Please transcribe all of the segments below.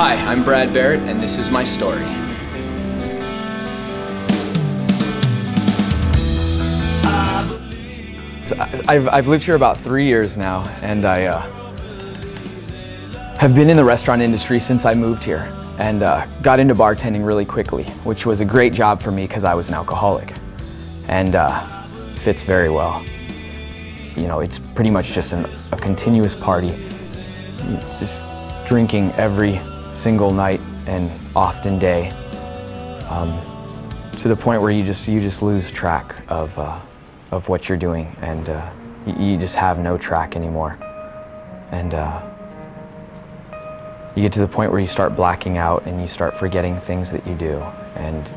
Hi, I'm Brad Barret, and this is my story. So I've lived here about 3 years now, and I have been in the restaurant industry since I moved here, and got into bartending really quickly, which was a great job for me because I was an alcoholic, and fits very well. You know, it's pretty much just a continuous party, just drinking every single night and often day, to the point where you just lose track of what you're doing, and you just have no track anymore. And you get to the point where you start blacking out and you start forgetting things that you do, and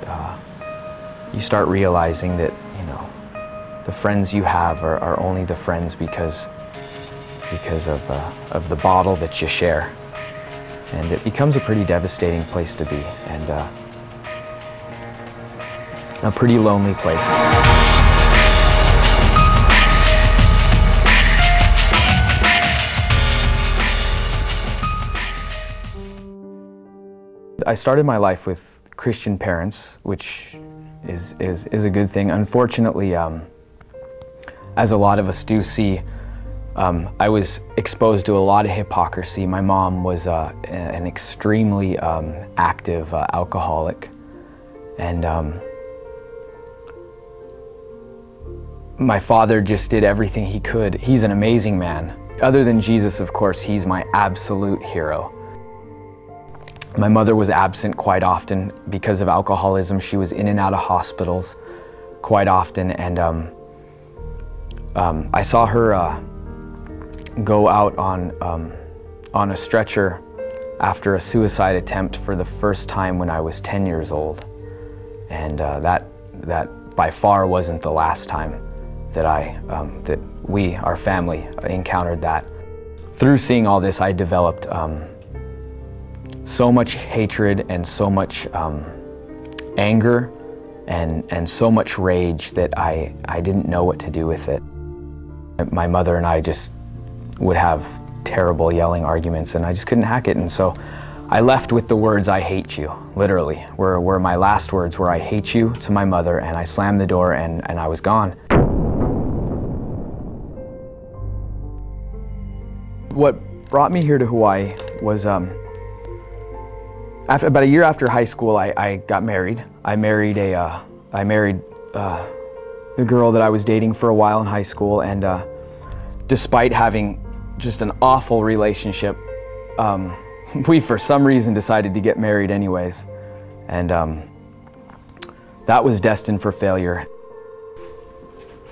you start realizing that, you know, the friends you have are only the friends because of the bottle that you share. And it becomes a pretty devastating place to be, and a pretty lonely place. I started my life with Christian parents, which is a good thing. Unfortunately, as a lot of us do see, I was exposed to a lot of hypocrisy. My mom was an extremely active alcoholic, and my father just did everything he could. He's an amazing man. Other than Jesus, of course, he's my absolute hero. My mother was absent quite often because of alcoholism. She was in and out of hospitals quite often, and I saw her go out on a stretcher after a suicide attempt for the first time when I was 10 years old, and that by far wasn't the last time that that we, our family, encountered that. Through seeing all this, I developed so much hatred and so much anger and so much rage that I didn't know what to do with it. My mother and I just would have terrible yelling arguments, and I just couldn't hack it, and so I left with the words, "I hate you," literally, were my last words, were "I hate you" to my mother, and I slammed the door and I was gone. What brought me here to Hawaii was about a year after high school, I got married. I married the girl that I was dating for a while in high school, and despite having just an awful relationship, we for some reason decided to get married anyways, and that was destined for failure.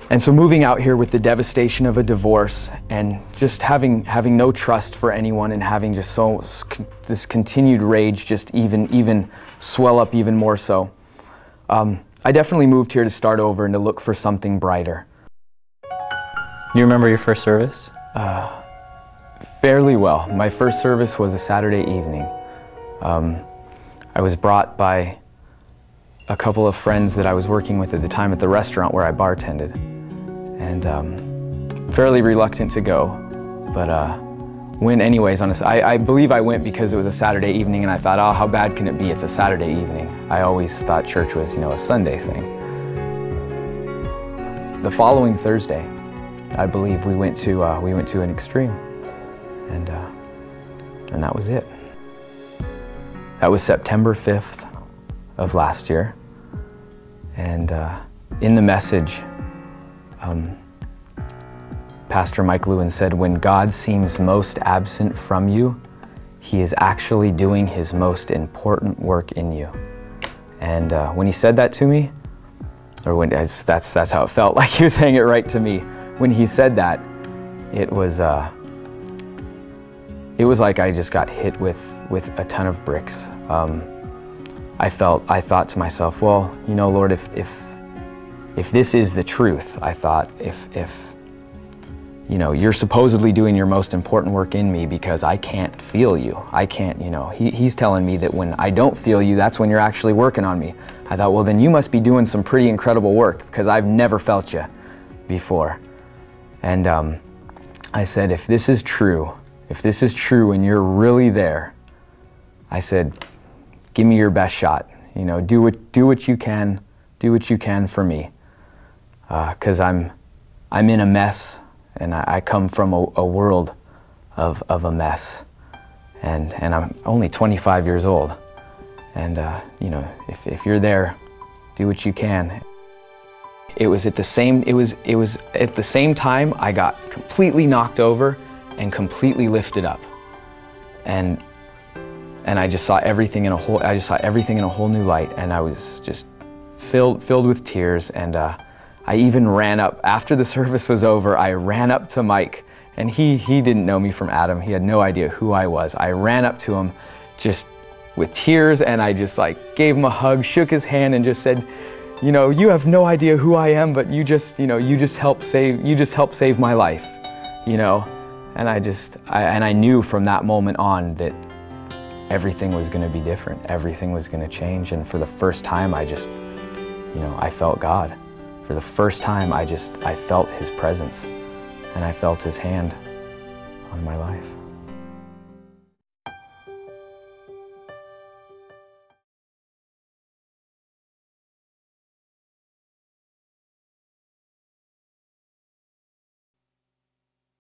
And so moving out here with the devastation of a divorce, and just having no trust for anyone, and having just this continued rage just even swell up even more so, I definitely moved here to start over and to look for something brighter. You remember your first service? Fairly well. My first service was a Saturday evening. I was brought by a couple of friends that I was working with at the time at the restaurant where I bartended, and fairly reluctant to go, but went anyways. I believe I went because it was a Saturday evening, and I thought, oh, how bad can it be? It's a Saturday evening. I always thought church was, you know, a Sunday thing. The following Thursday, I believe we went to an Extreme, and that was it. That was September 5th of last year, and in the message, Pastor Mike Lewin said, "When God seems most absent from you, He is actually doing His most important work in you." And when he said that to me, or that's how it felt, like he was saying it right to me. When he said that, it was like I just got hit with a ton of bricks. I thought to myself, well, you know, Lord, if this is the truth, I thought, if you know, you're supposedly doing your most important work in me because I can't feel you. I can't, you know, he's telling me that when I don't feel you, that's when you're actually working on me. I thought, well, then you must be doing some pretty incredible work because I've never felt you before. And I said, if this is true and you're really there, I said, give me your best shot. You know, do what you can for me. 'Cause I'm in a mess, and I come from a world of a mess. And I'm only 25 years old. And you know, if you're there, do what you can. It was at the same time I got completely knocked over and completely lifted up. And I just saw everything in a whole new light, and I was just filled with tears. And I even ran up after the service was over. I ran up to Mike, and he didn't know me from Adam. He had no idea who I was. I ran up to him just with tears, and I just like gave him a hug, shook his hand, and just said, you know, you have no idea who I am, but you just helped save my life, you know. And I knew from that moment on that everything was going to be different. Everything was going to change. And for the first time, I felt God. For the first time, I felt His presence, and I felt His hand on my life.